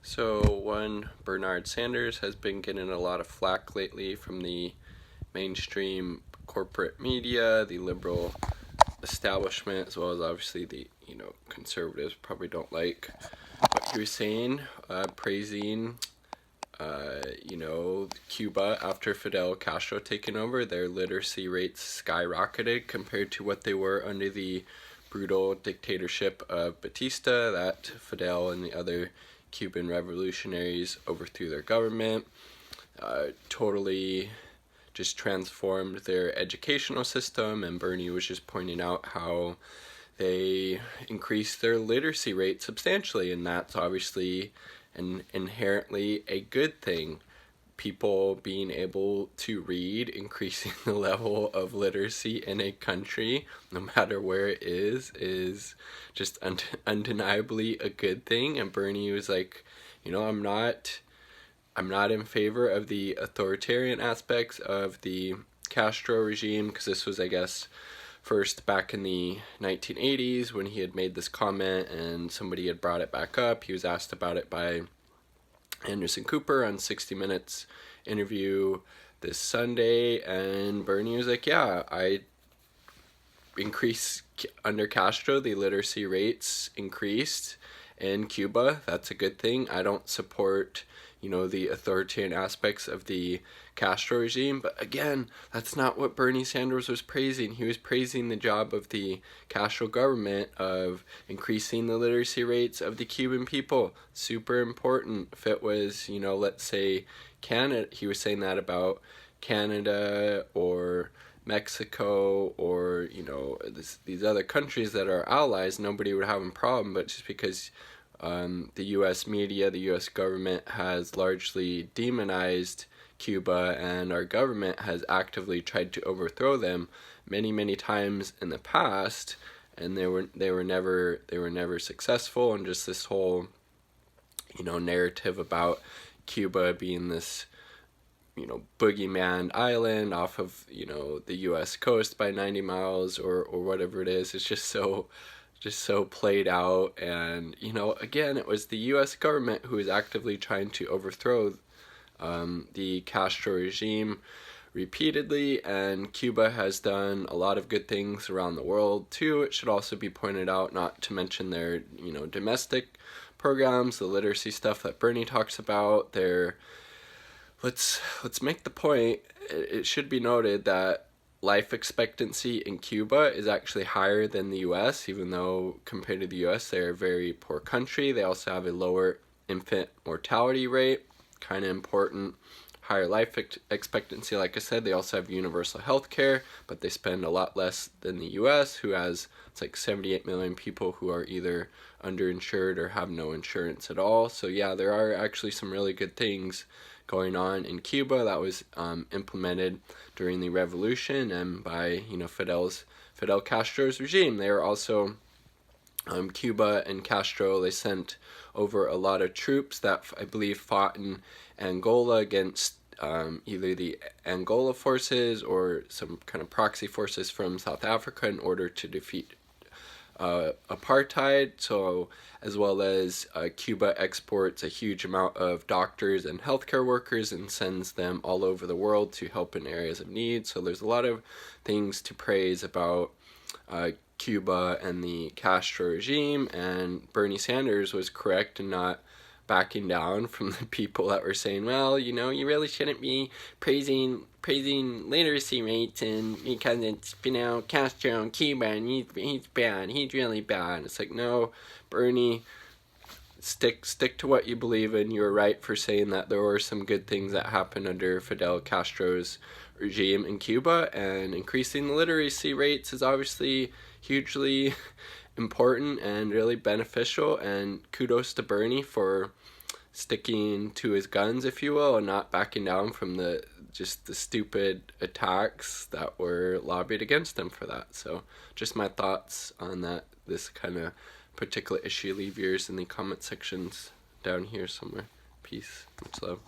So one, Bernard Sanders has been getting a lot of flack lately from the mainstream corporate media, the liberal establishment, as well as obviously the conservatives probably don't like what he was saying, praising Cuba after Fidel Castro taking over. Their literacy rates skyrocketed compared to what they were under the brutal dictatorship of Batista that Fidel and the other Cuban revolutionaries overthrew their government, totally just transformed their educational system. And Bernie was just pointing out how they increased their literacy rate substantially, and that's obviously an inherently a good thing. People being able to read, increasing the level of literacy in a country, no matter where it is just undeniably a good thing. And Bernie was like, I'm not in favor of the authoritarian aspects of the Castro regime, because this was, I guess, first back in the 1980s when he had made this comment and somebody had brought it back up. He was asked about it by Anderson Cooper on 60 Minutes interview this Sunday, and Bernie was like, yeah, under Castro, the literacy rates increased in Cuba. That's a good thing. I don't support the authoritarian aspects of the Castro regime. But again, that's not what Bernie Sanders was praising. He was praising the job of the Castro government of increasing the literacy rates of the Cuban people. Super important. If it was, let's say Canada, he was saying that about Canada or Mexico or, these other countries that are allies, nobody would have a problem. But just because the U.S. media, the U.S. government has largely demonized Cuba, and our government has actively tried to overthrow them many, many times in the past, and they were never successful. And just this whole narrative about Cuba being this boogeyman island off of the U.S. coast by 90 miles or whatever it is, it's just so played out. And again, it was the U.S. government who was actively trying to overthrow the Castro regime repeatedly, and Cuba has done a lot of good things around the world too. It should also be pointed out, not to mention their domestic programs, the literacy stuff that Bernie talks about. Let's make the point. It should be noted that life expectancy in Cuba is actually higher than the U.S., even though compared to the U.S. they're a very poor country. They also have a lower infant mortality rate, kind of important. Higher life expectancy, like I said. They also have universal health care, but they spend a lot less than the U.S., who has, it's like 78 million people who are either underinsured or have no insurance at all. So yeah, there are actually some really good things going on in Cuba that was implemented during the revolution and by Fidel Castro's regime. They were also Cuba and Castro, they sent over a lot of troops that I believe fought in Angola against either the Angola forces or some kind of proxy forces from South Africa in order to defeat apartheid. So, as well as Cuba exports a huge amount of doctors and healthcare workers and sends them all over the world to help in areas of need. So there's a lot of things to praise about Cuba and the Castro regime, and Bernie Sanders was correct in not backing down from the people that were saying, well, you really shouldn't be praising literacy rates and because it's Castro and Cuba and he's bad, he's really bad. It's like, no, Bernie, stick to what you believe in. You were right for saying that there were some good things that happened under Fidel Castro's regime in Cuba, and increasing the literacy rates is obviously hugely important and really beneficial, and kudos to Bernie for sticking to his guns, if you will, and not backing down from the stupid attacks that were lobbied against him for that. So just my thoughts on this kind of particular issue. Leave yours in the comment sections down here somewhere. Peace. Much love.